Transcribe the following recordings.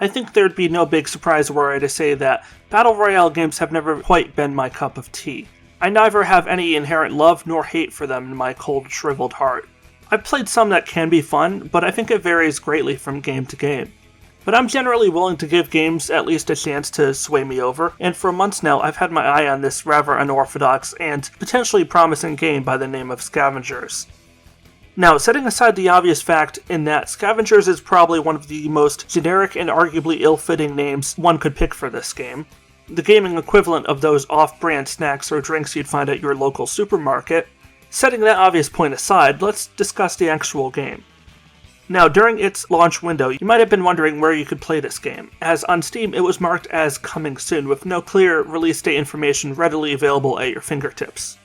I think there'd be no big surprise were I to say that Battle Royale games have never quite been my cup of tea. I neither have any inherent love nor hate for them in my cold, shriveled heart. I've played some that can be fun, but I think it varies greatly from game to game. But I'm generally willing to give games at least a chance to sway me over, and for months now I've had my eye on this rather unorthodox and potentially promising game by the name of Scavengers. Now, setting aside the obvious fact in that Scavengers is probably one of the most generic and arguably ill-fitting names one could pick for this game, the gaming equivalent of those off-brand snacks or drinks you'd find at your local supermarket, setting that obvious point aside, let's discuss the actual game. Now, during its launch window, you might have been wondering where you could play this game, as on Steam it was marked as coming soon with no clear release date information readily available at your fingertips.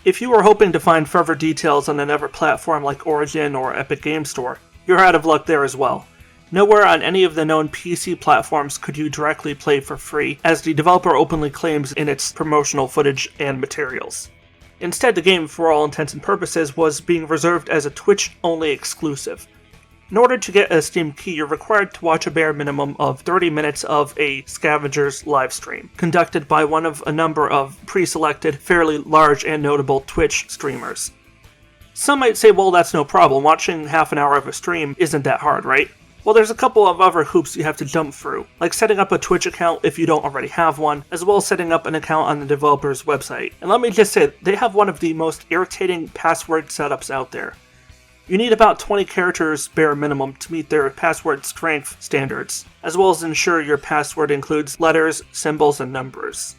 If you were hoping to find further details on another platform like Origin or Epic Game Store, you're out of luck there as well. Nowhere on any of the known PC platforms could you directly play for free, as the developer openly claims in its promotional footage and materials. Instead, the game, for all intents and purposes, was being reserved as a Twitch-only exclusive. In order to get a Steam key, you're required to watch a bare minimum of 30 minutes of a Scavengers livestream, conducted by one of a number of pre-selected, fairly large and notable Twitch streamers. Some might say, well, that's no problem, watching half an hour of a stream isn't that hard, right? Well, there's a couple of other hoops you have to jump through, like setting up a Twitch account if you don't already have one, as well as setting up an account on the developer's website. And let me just say, they have one of the most irritating password setups out there. You need about 20 characters bare minimum to meet their password strength standards, as well as ensure your password includes letters, symbols, and numbers.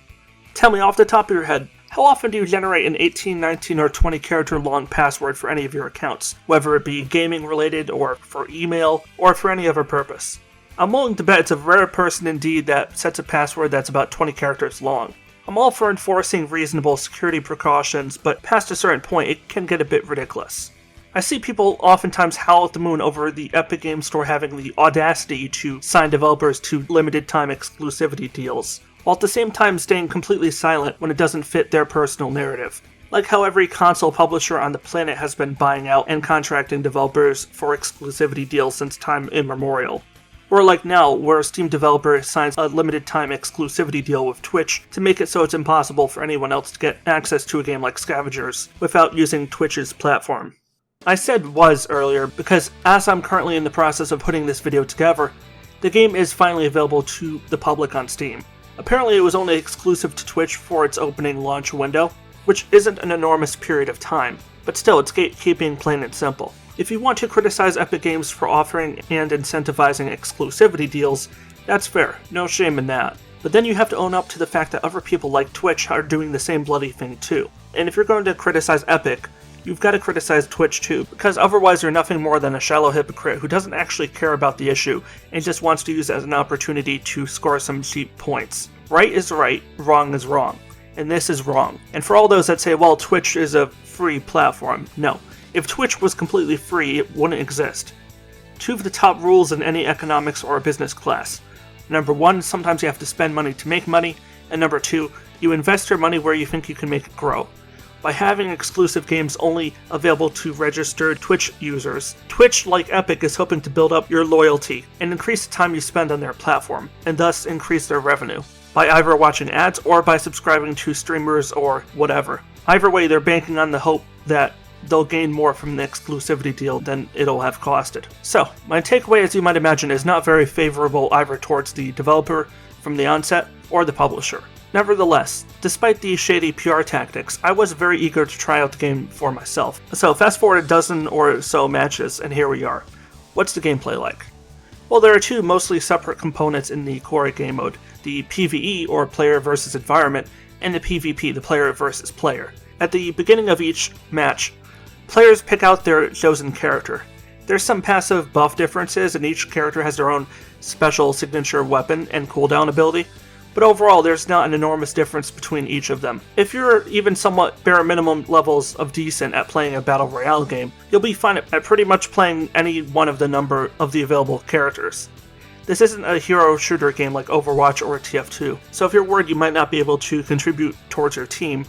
Tell me off the top of your head, how often do you generate an 18, 19, or 20 character long password for any of your accounts, whether it be gaming related, or for email, or for any other purpose? I'm willing to bet it's a rare person indeed that sets a password that's about 20 characters long. I'm all for enforcing reasonable security precautions, but past a certain point it can get a bit ridiculous. I see people oftentimes howl at the moon over the Epic Game Store having the audacity to sign developers to limited time exclusivity deals, while at the same time staying completely silent when it doesn't fit their personal narrative. Like how every console publisher on the planet has been buying out and contracting developers for exclusivity deals since time immemorial. Or like now, where a Steam developer signs a limited time exclusivity deal with Twitch to make it so it's impossible for anyone else to get access to a game like Scavengers without using Twitch's platform. I said was earlier because as I'm currently in the process of putting this video together, the game is finally available to the public on Steam. Apparently it was only exclusive to Twitch for its opening launch window, which isn't an enormous period of time, but still it's gatekeeping plain and simple. If you want to criticize Epic Games for offering and incentivizing exclusivity deals, that's fair, no shame in that. But then you have to own up to the fact that other people like Twitch are doing the same bloody thing too. And if you're going to criticize Epic, you've got to criticize Twitch too, because otherwise you're nothing more than a shallow hypocrite who doesn't actually care about the issue and just wants to use it as an opportunity to score some cheap points. Right is right, wrong is wrong, and this is wrong. And for all those that say, well, Twitch is a free platform, no. If Twitch was completely free, it wouldn't exist. Two of the top rules in any economics or business class. Number one, sometimes you have to spend money to make money, and number two, you invest your money where you think you can make it grow. By having exclusive games only available to registered Twitch users, Twitch, like Epic, is hoping to build up your loyalty and increase the time you spend on their platform, and thus increase their revenue, by either watching ads or by subscribing to streamers or whatever. Either way, they're banking on the hope that they'll gain more from the exclusivity deal than it'll have costed. So, my takeaway, as you might imagine, is not very favorable either towards the developer from the onset or the publisher. Nevertheless, despite these shady PR tactics, I was very eager to try out the game for myself. So fast forward a dozen or so matches, and here we are. What's the gameplay like? Well, there are two mostly separate components in the core game mode, the PvE, or player versus environment, and the PvP, the player versus player. At the beginning of each match, players pick out their chosen character. There's some passive buff differences, and each character has their own special signature weapon and cooldown ability, but overall there's not an enormous difference between each of them. If you're even somewhat bare minimum levels of decent at playing a Battle Royale game, you'll be fine at pretty much playing any one of the number of the available characters. This isn't a hero shooter game like Overwatch or TF2, so if you're worried you might not be able to contribute towards your team,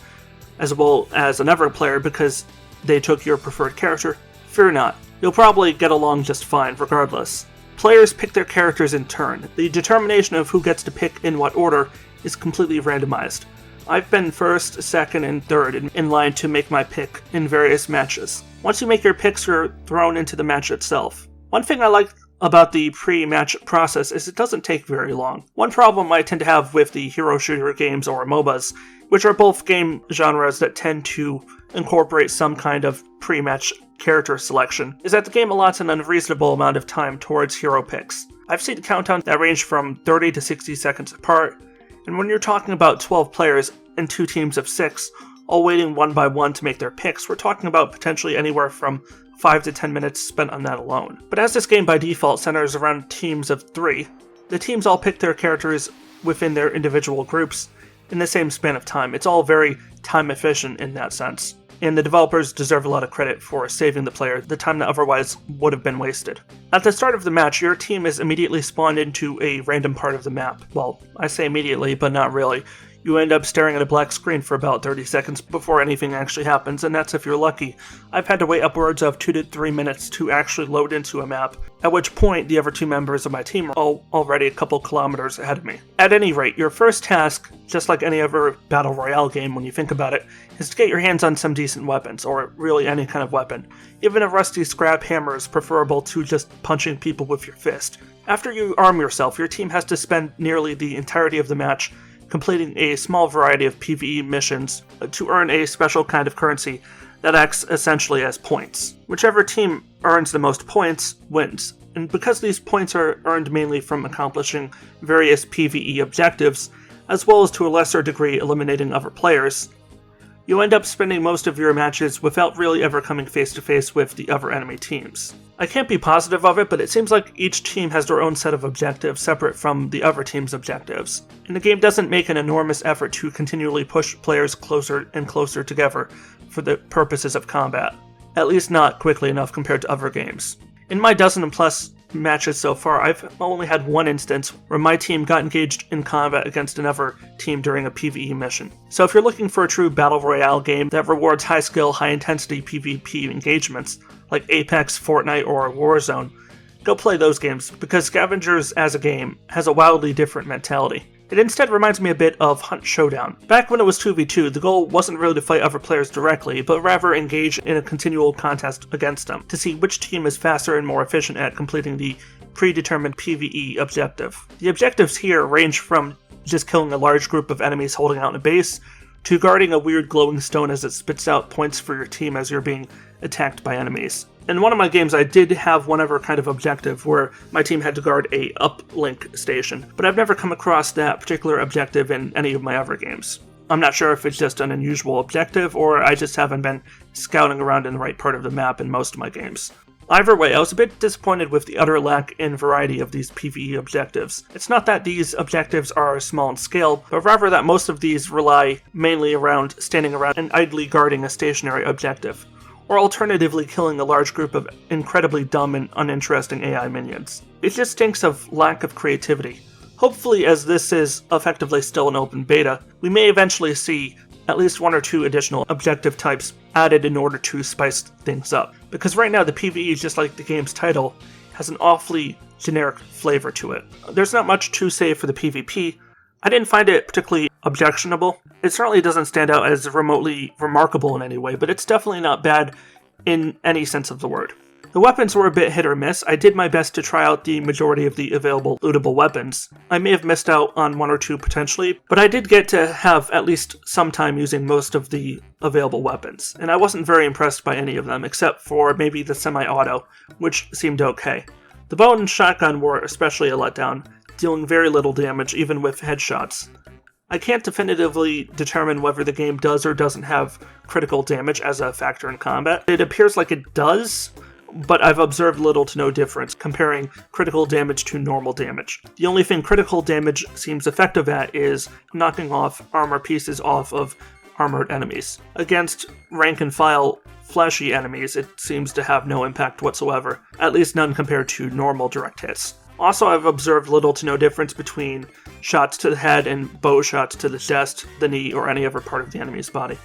as well as another player because they took your preferred character, fear not. You'll probably get along just fine regardless. Players pick their characters in turn. The determination of who gets to pick in what order is completely randomized. I've been first, second, and third in line to make my pick in various matches. Once you make your picks, you're thrown into the match itself. One thing I like about the pre-match process is it doesn't take very long. One problem I tend to have with the hero shooter games or MOBAs, which are both game genres that tend to incorporate some kind of pre-match character selection, is that the game allots an unreasonable amount of time towards hero picks. I've seen countdowns that range from 30 to 60 seconds apart, and when you're talking about 12 players and 2 teams of 6, all waiting one by one to make their picks, we're talking about potentially anywhere from 5 to 10 minutes spent on that alone. But as this game by default centers around teams of 3, the teams all pick their characters within their individual groups in the same span of time. It's all very time efficient in that sense, and the developers deserve a lot of credit for saving the player the time that otherwise would have been wasted. At the start of the match, your team is immediately spawned into a random part of the map. Well, I say immediately, but not really. You end up staring at a black screen for about 30 seconds before anything actually happens, and that's if you're lucky. I've had to wait upwards of 2 to 3 minutes to actually load into a map, at which point the other 2 members of my team are already a couple kilometers ahead of me. At any rate, your first task, just like any other Battle Royale game when you think about it, is to get your hands on some decent weapons, or really any kind of weapon. Even a rusty scrap hammer is preferable to just punching people with your fist. After you arm yourself, your team has to spend nearly the entirety of the match completing a small variety of PvE missions to earn a special kind of currency that acts essentially as points. Whichever team earns the most points wins, and because these points are earned mainly from accomplishing various PvE objectives, as well as to a lesser degree eliminating other players, you end up spending most of your matches without really ever coming face to face with the other enemy teams. I can't be positive of it, but it seems like each team has their own set of objectives separate from the other team's objectives, and the game doesn't make an enormous effort to continually push players closer and closer together for the purposes of combat, at least not quickly enough compared to other games. In my dozen and plus matches so far, I've only had one instance where my team got engaged in combat against another team during a PvE mission. So if you're looking for a true Battle Royale game that rewards high-skill, high-intensity PvP engagements, like Apex, Fortnite, or Warzone, go play those games, because Scavengers as a game has a wildly different mentality. It instead reminds me a bit of Hunt Showdown. Back when it was 2v2, the goal wasn't really to fight other players directly, but rather engage in a continual contest against them, to see which team is faster and more efficient at completing the predetermined PvE objective. The objectives here range from just killing a large group of enemies holding out in a base, to guarding a weird glowing stone as it spits out points for your team as you're being attacked by enemies. In one of my games, I did have one other kind of objective where my team had to guard a uplink station, but I've never come across that particular objective in any of my other games. I'm not sure if it's just an unusual objective, or I just haven't been scouting around in the right part of the map in most of my games. Either way, I was a bit disappointed with the utter lack in variety of these PvE objectives. It's not that these objectives are small in scale, but rather that most of these rely mainly around standing around and idly guarding a stationary objective, or alternatively killing a large group of incredibly dumb and uninteresting AI minions. It just stinks of lack of creativity. Hopefully, as this is effectively still an open beta, we may eventually see at least 1 or 2 additional objective types added in order to spice things up. Because right now the PvE, just like the game's title, has an awfully generic flavor to it. There's not much to say for the PvP. I didn't find it particularly objectionable. It certainly doesn't stand out as remotely remarkable in any way, but it's definitely not bad in any sense of the word. The weapons were a bit hit or miss. I did my best to try out the majority of the available lootable weapons. I may have missed out on 1 or 2 potentially, but I did get to have at least some time using most of the available weapons, and I wasn't very impressed by any of them, except for maybe the semi-auto, which seemed okay. The bow and shotgun were especially a letdown, dealing very little damage even with headshots. I can't definitively determine whether the game does or doesn't have critical damage as a factor in combat. It appears like it does, but I've observed little to no difference comparing critical damage to normal damage. The only thing critical damage seems effective at is knocking off armor pieces off of armored enemies. Against rank and file fleshy enemies, it seems to have no impact whatsoever, at least none compared to normal direct hits. Also, I've observed little to no difference between shots to the head and bow shots to the chest, the knee, or any other part of the enemy's body.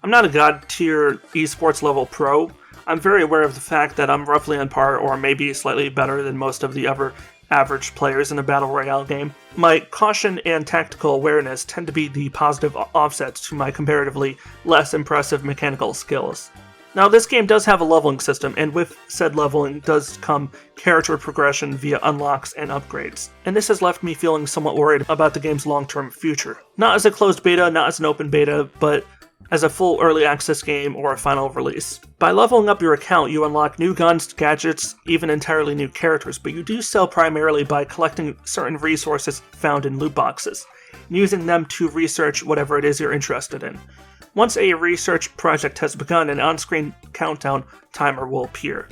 I'm not a god tier esports level pro. I'm very aware of the fact that I'm roughly on par or maybe slightly better than most of the other average players in a battle royale game. My caution and tactical awareness tend to be the positive offsets to my comparatively less impressive mechanical skills. Now, this game does have a leveling system, and with said leveling does come character progression via unlocks and upgrades. And this has left me feeling somewhat worried about the game's long-term future. Not as a closed beta, not as an open beta, but as a full early access game or a final release. By leveling up your account, you unlock new guns, gadgets, even entirely new characters, but you do so primarily by collecting certain resources found in loot boxes, and using them to research whatever it is you're interested in. Once a research project has begun, an on-screen countdown timer will appear.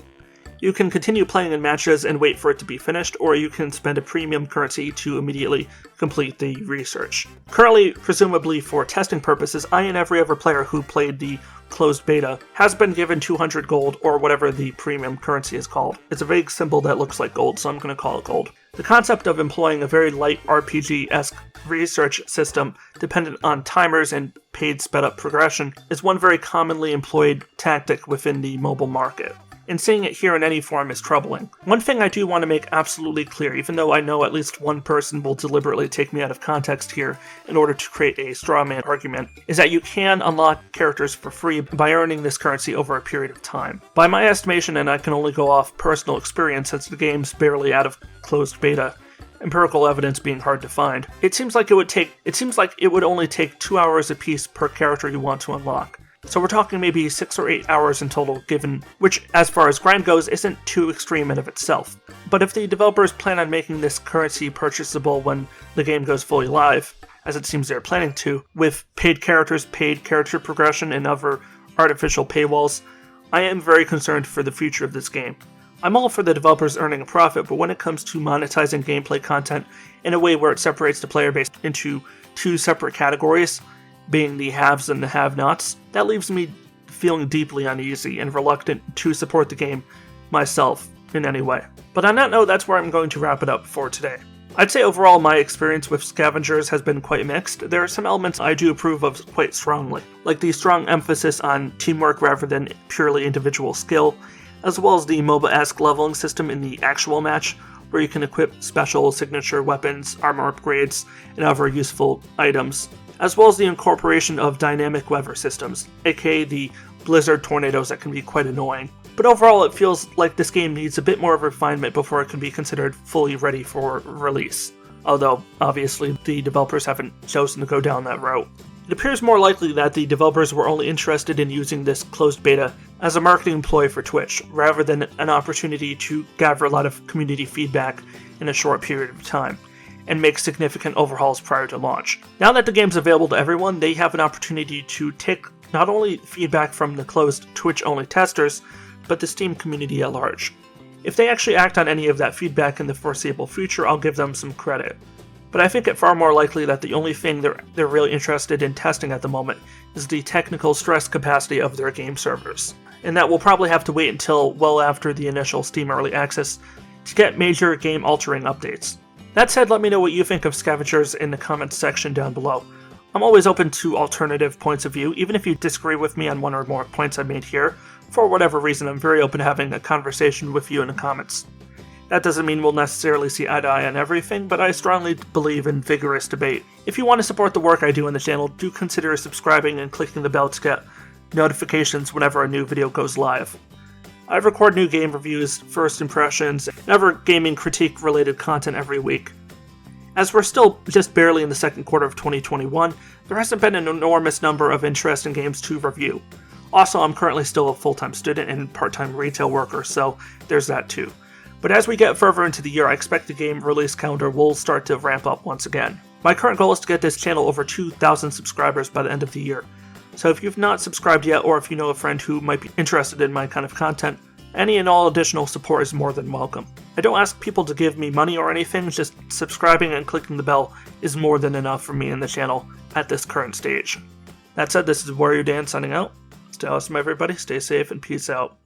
You can continue playing in matches and wait for it to be finished, or you can spend a premium currency to immediately complete the research. Currently, presumably for testing purposes, I and every other player who played the closed beta has been given 200 gold, or whatever the premium currency is called. It's a vague symbol that looks like gold, so I'm going to call it gold. The concept of employing a very light RPG-esque research system dependent on timers and paid sped-up progression is one very commonly employed tactic within the mobile market, and seeing it here in any form is troubling. One thing I do want to make absolutely clear, even though I know at least one person will deliberately take me out of context here in order to create a straw man argument, is that you can unlock characters for free by earning this currency over a period of time. By my estimation, and I can only go off personal experience since the game's barely out of closed beta, empirical evidence being hard to find, it seems like it would only take 2 hours apiece per character you want to unlock. So we're talking maybe 6 or 8 hours in total given, which as far as grind goes isn't too extreme in of itself. But if the developers plan on making this currency purchasable when the game goes fully live, as it seems they're planning to, with paid characters, paid character progression, and other artificial paywalls, I am very concerned for the future of this game. I'm all for the developers earning a profit, but when it comes to monetizing gameplay content in a way where it separates the player base into two separate categories, being the haves and the have-nots, that leaves me feeling deeply uneasy and reluctant to support the game myself in any way. But on that note, that's where I'm going to wrap it up for today. I'd say overall my experience with Scavengers has been quite mixed. There are some elements I do approve of quite strongly, like the strong emphasis on teamwork rather than purely individual skill, as well as the MOBA-esque leveling system in the actual match, where you can equip special signature weapons, armor upgrades, and other useful items, as well as the incorporation of dynamic weather systems, aka the blizzard tornadoes that can be quite annoying. But overall, it feels like this game needs a bit more of refinement before it can be considered fully ready for release, although obviously the developers haven't chosen to go down that route. It appears more likely that the developers were only interested in using this closed beta as a marketing ploy for Twitch, rather than an opportunity to gather a lot of community feedback in a short period of time, and make significant overhauls prior to launch. Now that the game's available to everyone, they have an opportunity to take not only feedback from the closed Twitch-only testers, but the Steam community at large. If they actually act on any of that feedback in the foreseeable future, I'll give them some credit. But I think it far more likely that the only thing they're really interested in testing at the moment is the technical stress capacity of their game servers, and that we'll probably have to wait until well after the initial Steam Early Access to get major game-altering updates. That said, let me know what you think of Scavengers in the comments section down below. I'm always open to alternative points of view, even if you disagree with me on one or more points I made here. For whatever reason, I'm very open to having a conversation with you in the comments. That doesn't mean we'll necessarily see eye to eye on everything, but I strongly believe in vigorous debate. If you want to support the work I do on the channel, do consider subscribing and clicking the bell to get notifications whenever a new video goes live. I record new game reviews, first impressions, and other gaming critique-related content every week. As we're still just barely in the second quarter of 2021, there hasn't been an enormous number of interesting games to review. Also, I'm currently still a full-time student and part-time retail worker, so there's that too. But as we get further into the year, I expect the game release calendar will start to ramp up once again. My current goal is to get this channel over 2,000 subscribers by the end of the year. So if you've not subscribed yet, or if you know a friend who might be interested in my kind of content, any and all additional support is more than welcome. I don't ask people to give me money or anything, just subscribing and clicking the bell is more than enough for me and the channel at this current stage. That said, this is WarriorDan signing out. Stay awesome everybody, stay safe, and peace out.